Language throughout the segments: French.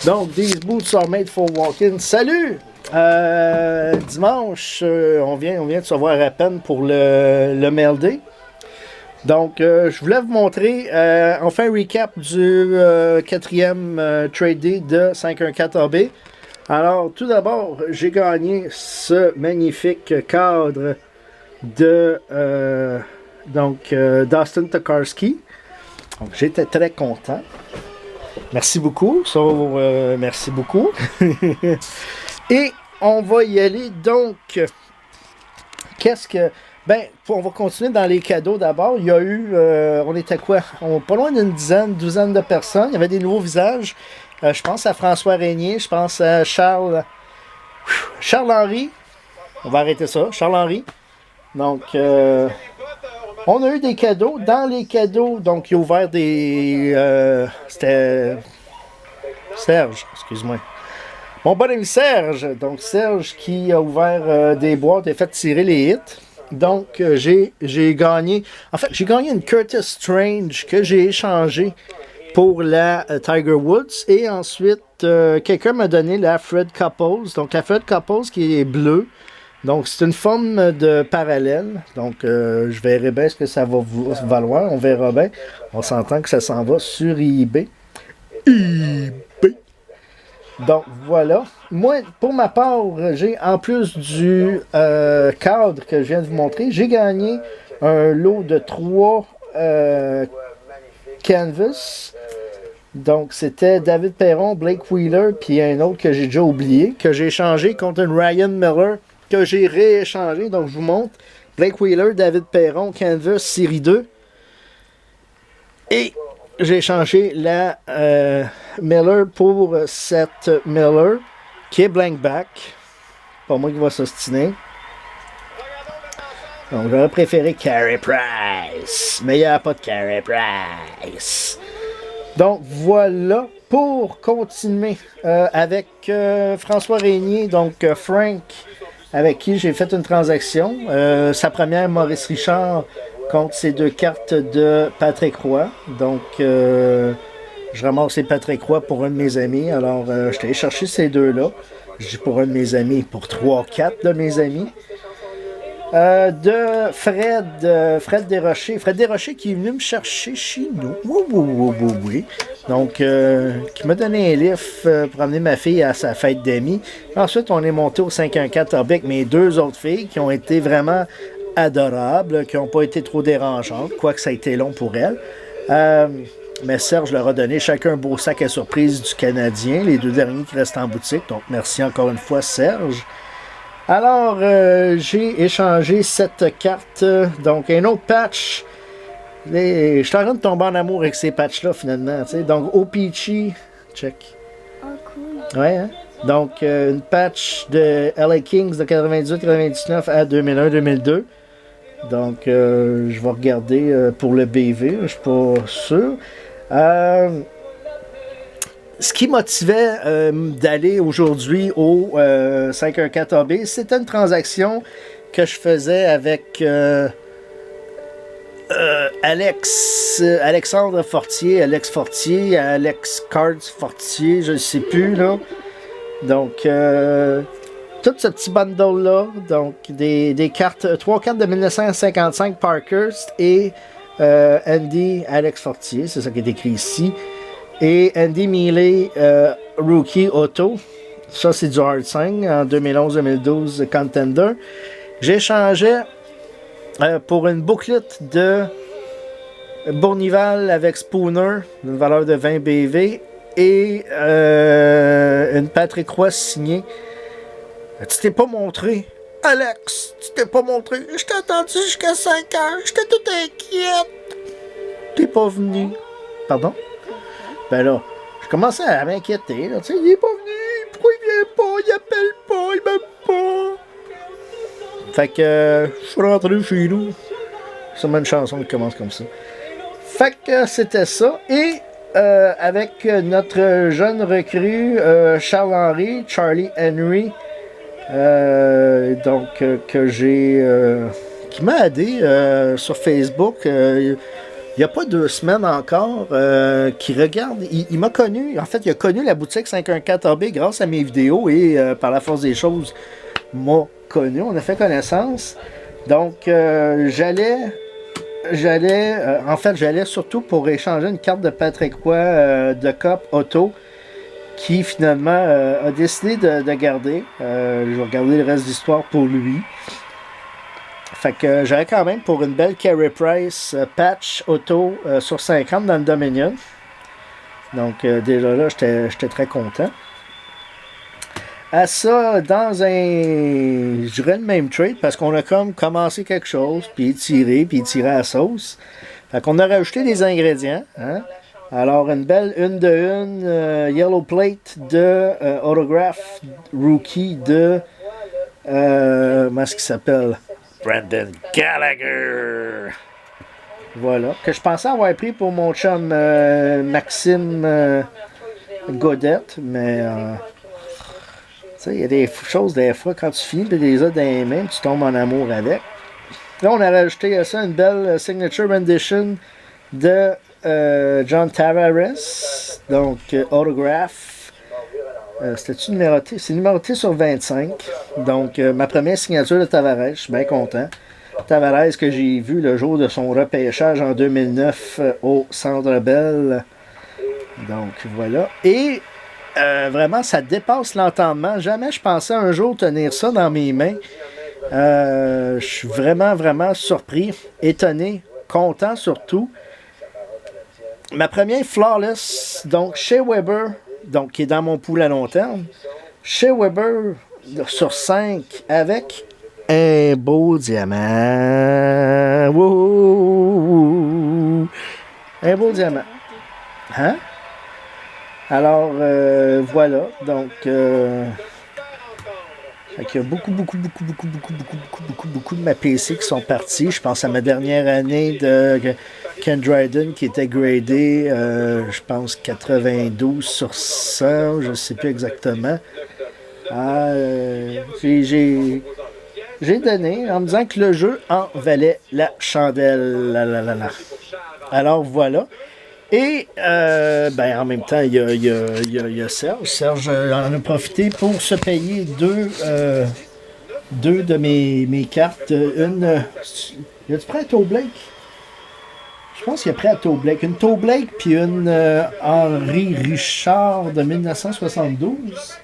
Donc, These Boots are made for walking. Salut! Dimanche, on vient de se voir à peine pour le Mail Day. Donc, je voulais vous montrer, on fait un recap du quatrième Trade Day de 514 AB. Alors, tout d'abord, j'ai gagné ce magnifique cadre de Dustin Tokarski. Donc, j'étais très content. Merci beaucoup. Merci beaucoup. Et on va y aller. Donc, qu'est-ce que... Ben, on va continuer dans les cadeaux d'abord. Il y a eu... on était quoi? Pas loin d'une douzaine de personnes. Il y avait des nouveaux visages. Je pense à François Régnier. Je pense à Charles-Henri. On va arrêter ça. Charles-Henri. Donc... on a eu des cadeaux. Dans les cadeaux, donc, il a ouvert des... c'était... Serge, excuse-moi. Mon bon ami Serge. Donc, Serge qui a ouvert des boîtes et fait tirer les hits. Donc, j'ai gagné... En fait, j'ai gagné une Curtis Strange que j'ai échangée pour la Tiger Woods. Et ensuite, quelqu'un m'a donné la Fred Couples. Donc, la Fred Couples qui est bleue. Donc, c'est une forme de parallèle. Donc, je verrai bien ce que ça va valoir. On verra bien. On s'entend que ça s'en va sur eBay. Donc, voilà. Moi, pour ma part, j'ai, en plus du cadre que je viens de vous montrer, j'ai gagné un lot de 3 canvas. Donc, c'était David Perron, Blake Wheeler, puis un autre que j'ai déjà oublié, que j'ai échangé contre une Ryan Miller, que j'ai rééchangé. Donc, je vous montre. Blake Wheeler, David Perron, Canvas, série 2. Et j'ai échangé la Miller pour cette Miller, qui est blank back. Pas moi qui va s'ostiner. Donc, j'aurais préféré Carey Price. Mais il n'y a pas de Carey Price. Donc, voilà. Pour continuer avec François Régnier, donc Frank, avec qui j'ai fait une transaction. Sa première, Maurice Richard, contre ces 2 cartes de Patrick Roy. Donc, je ramasse Patrick Roy pour un de mes amis. Alors, je suis allé chercher ces 2-là. Je dis pour un de mes amis, pour 3-4 de mes amis. De Fred Desrochers. Fred Desrochers qui est venu me chercher chez nous. Oui. Donc, qui m'a donné un lift pour amener ma fille à sa fête d'amis. Ensuite, on est monté au 514 AB avec mes 2 autres filles qui ont été vraiment adorables, qui n'ont pas été trop dérangeantes, quoique ça a été long pour elles. Mais Serge leur a donné chacun un beau sac à surprise du Canadien, les 2 derniers qui restent en boutique. Donc, merci encore une fois, Serge. Alors, j'ai échangé cette carte, donc un autre patch. Je suis en train de tomber en amour avec ces patchs-là, finalement. T'sais. Donc, OPC, check. Oh, cool. Ouais, hein? Donc, une patch de LA Kings de 98-99 à 2001-2002. Donc, je vais regarder pour le BV, je suis pas sûr. Ce qui motivait d'aller aujourd'hui au 514 AB, c'était une transaction que je faisais avec Alexandre Fortier, Alex Fortier, Alex Cards Fortier, je ne sais plus, là. Donc, tout ce petit bundle-là, donc des cartes, 3 cartes de 1955 Parkhurst et Andy Alex Fortier, c'est ça qui est écrit ici. Et Andy Mealy, Rookie Auto. Ça, c'est du Hard 5 en 2011-2012 Contender. J'échangeais pour une bouclette de Bournival avec Spooner, d'une valeur de 20 BV. Et une Patrick Roy signée. Tu t'es pas montré. Alex, tu t'es pas montré. Je t'ai attendu jusqu'à 5 heures. J'étais tout inquiète. T'es pas venu. Pardon? Ben là, je commençais à m'inquiéter. Tu sais, il est pas venu. Pourquoi il vient pas? Il appelle pas. Il m'aime pas. Fait que je suis rentré chez nous. C'est une chanson qui commence comme ça. Fait que c'était ça. Et avec notre jeune recrue, Charles-Henri, Charlie Henry, donc que j'ai... qui m'a aidé sur Facebook. il n'y a pas 2 semaines encore, qui regarde, il m'a connu, en fait, il a connu la boutique 514AB grâce à mes vidéos et par la force des choses, m'a connu, on a fait connaissance. Donc, en fait, j'allais surtout pour échanger une carte de Patrick Roy de Cop Auto qui finalement a décidé de garder. Je vais regarder le reste de l'histoire pour lui. Fait que j'avais quand même pour une belle Carey Price patch auto sur 50 dans le Dominion. Donc déjà là, j'étais très content. À ça, dans je dirais le même trade, parce qu'on a comme commencé quelque chose, puis étiré à la sauce. Fait qu'on a rajouté des ingrédients. Hein? Alors, une belle yellow plate de autograph rookie de, comment est-ce qu'il s'appelle? Brendan Gallagher. Voilà. Que je pensais avoir pris pour mon chum Maxime Godette, mais il y a des choses des fois quand tu finis de les as dans les mains, tu tombes en amour avec. Là, on a rajouté à ça une belle signature rendition de John Tavares. Donc, autograph. C'était-tu numéroté? C'est numéroté sur 25. Donc, ma première signature de Tavares. Je suis bien content. Tavares que j'ai vu le jour de son repêchage en 2009 au Centre Bell. Donc, voilà. Et vraiment, ça dépasse l'entendement. Jamais je pensais un jour tenir ça dans mes mains. Je suis vraiment, vraiment surpris, étonné, content surtout. Ma première Flawless, donc chez Weber, donc qui est dans mon pool à long terme. Chez Weber, sur 5, avec un beau diamant. Wouhou! Un beau diamant. Hein? Alors, voilà. Donc, il y a beaucoup de ma PC qui sont partis. Je pense à ma dernière année de Ken Dryden qui était gradé, je pense, 92 sur 100. Je ne sais plus exactement. J'ai donné en me disant que le jeu en valait la chandelle. Alors, voilà. Et en même temps, il y a Serge. Serge en a profité pour se payer deux de mes cartes. Une. Y a-tu prêt à Toe Blake? Je pense qu'il y a prêt à Toe Blake. Une Toe Blake puis une Henri Richard de 1972.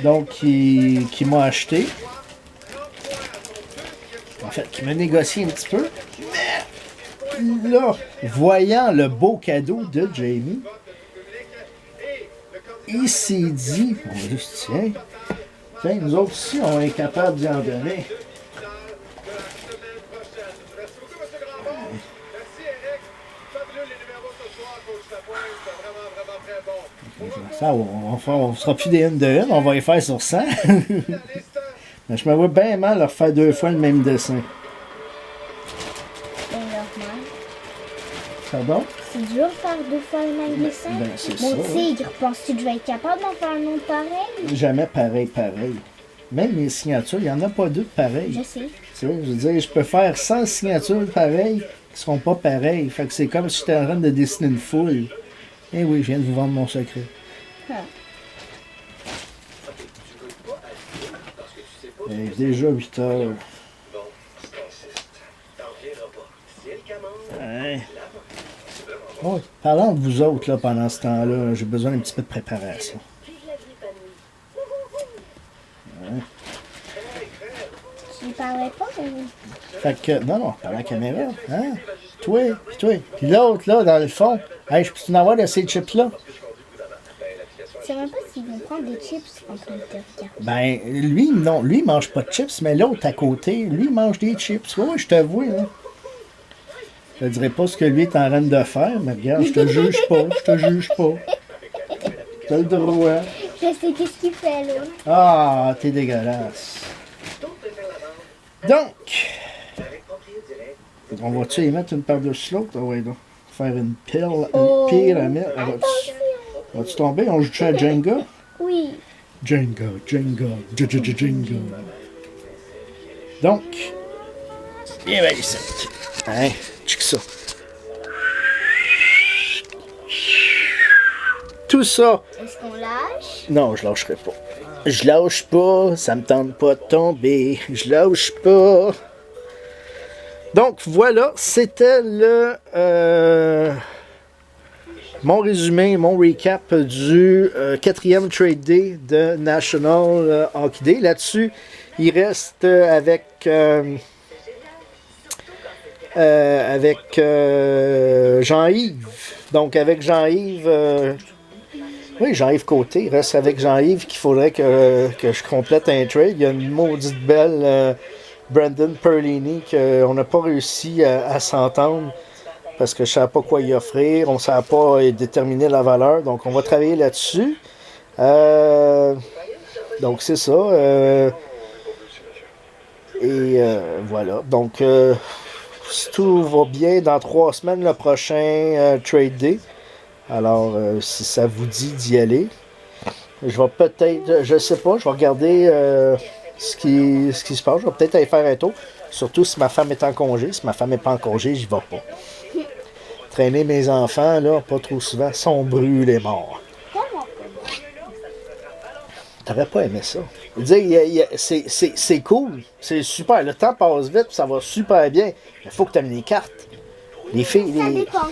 Donc, qui m'a acheté. En fait, qui m'a négocié un petit peu. Là, voyant le beau cadeau de Jamie, il s'est dit, on va juste, tiens, nous autres ici, on est capable d'y en donner. Ça, on sera plus des 1 de 1, on va les faire sur 100. Mais je me vois bien mal leur faire 2 fois le même dessin. Pardon? C'est dur de faire 2 fois le même dessin. Ben, c'est Mon ça. tigre, penses-tu que je vais être capable d'en faire un autre pareil? Jamais pareil. Même les signatures, il n'y en a pas 2 de pareils. Je sais. Tu sais, je veux dire, je peux faire 100 signatures pareilles qui ne seront pas pareilles. Fait que c'est comme si j'étais en train de dessiner une foule. Eh oui, je viens de vous vendre mon secret. Il est déjà 8 heures. Ouais. Oh, parlons de vous autres là, pendant ce temps-là. J'ai besoin d'un petit peu de préparation. Ouais. Tu ne parlais pas, mais... Fait que, non, par la caméra. Hein? Toi. Puis l'autre, là, dans le fond. Hey, je peux en avoir de ces chips-là? Je sais même pas s'ils vont prendre des chips en train de te regarder. Ben, lui, non. Lui, il mange pas de chips, mais l'autre à côté, lui, il mange des chips. Oui, je t'avoue, hein. Je te dirais pas ce que lui est en train de faire, mais regarde, je te juge pas. T'as le droit. Je sais qu'est-ce qu'il fait, là. Ah, t'es dégueulasse. Donc, on va-tu y mettre une par-dessus l'autre? Ah ouais, donc. Faire une pyramide. Vas-tu tomber? On joue-tu à Jenga? Oui. Jenga. Donc, viens ici. Hein, check ça. tout ça. Est-ce qu'on lâche? Non, je lâcherai pas. Je lâche pas, ça me tente pas de tomber. Je lâche pas. Donc voilà, c'était mon résumé, mon recap du 4e Trade Day de National Hockey Day. Là-dessus, il reste avec Jean-Yves. Donc avec Jean-Yves, oui, Jean-Yves Côté, il reste avec Jean-Yves qu'il faudrait que je complète un trade. Il y a une maudite belle Brandon Perlini qu'on n'a pas réussi à s'entendre parce que je ne savais pas quoi y offrir. On ne savait pas déterminer la valeur. Donc on va travailler là-dessus. Donc c'est ça. Voilà. Donc si tout va bien, dans 3 semaines, le prochain Trade Day. Alors, si ça vous dit d'y aller, je vais peut-être, je sais pas, je vais regarder ce qui se passe. Je vais peut-être aller faire un tour. Surtout si ma femme est en congé. Si ma femme n'est pas en congé, j'y vais pas. Traîner mes enfants, là, pas trop souvent, sont brûlés morts. T'aurais pas aimé ça. C'est cool, c'est super. Le temps passe vite, ça va super bien. Il faut que tu amènes les cartes. Les filles, Ça dépend.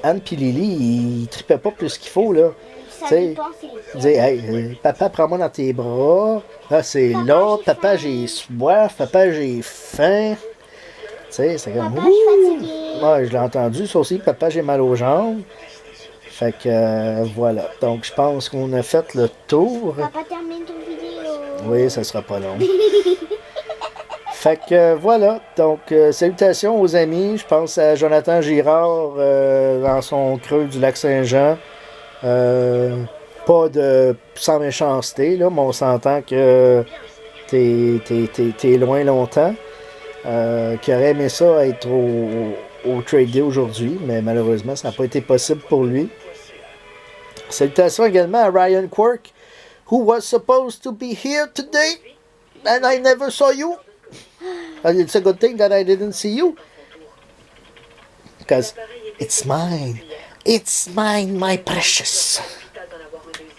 Anne et Lily, ils tripaient pas plus qu'il faut, là. Ça dépend, Ils disaient, hey, papa, prends-moi dans tes bras. Ah, c'est là. Papa, j'ai soif. Papa, j'ai faim. Tu sais, c'est comme. Papa, je suis fatiguée. Ouais, je l'ai entendu, ça aussi. Papa, j'ai mal aux jambes. Fait que, voilà. Donc, je pense qu'on a fait le tour. Papa, termine ton vidéo. Oui, ça sera pas long. Fait que voilà, donc salutations aux amis, je pense à Jonathan Girard dans son creux du lac Saint-Jean. Pas de sans méchanceté, là, mais on s'entend que t'es loin longtemps. Qui aurait aimé ça être au Trade Day aujourd'hui, mais malheureusement ça n'a pas été possible pour lui. Salutations également à Ryan Quirk, who was supposed to be here today, and I never saw you. It's a good thing that I didn't see you. Because it's mine. It's mine, my precious.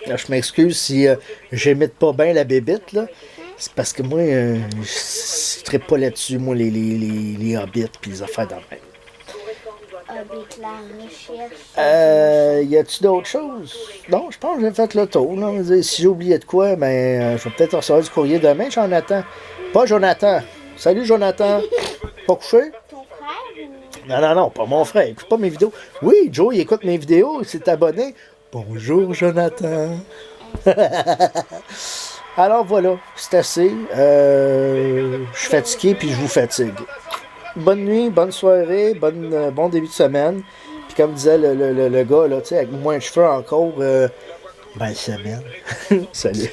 Là, je m'excuse si j'émite pas bien la bébite, là. C'est parce que moi, je ne traite pas là-dessus, moi, les hobbits et les affaires dans le même. Hobbit, la recherche. Y a-tu d'autres choses? Non, je pense que j'ai fait le tour. Là. Si j'ai oublié de quoi, ben, je vais peut-être recevoir du courrier demain, Jonathan. Pas Jonathan. Salut, Jonathan. Pas couché? Ton frère ou... Non, pas mon frère. Il écoute pas mes vidéos. Oui, Joe, il écoute mes vidéos. Il s'est abonné. Bonjour, Jonathan. Alors voilà, c'est assez. Je suis fatigué puis je vous fatigue. Bonne nuit, bonne soirée, bon début de semaine. Puis comme disait le gars, là, avec moins de cheveux encore, belle semaine. Salut.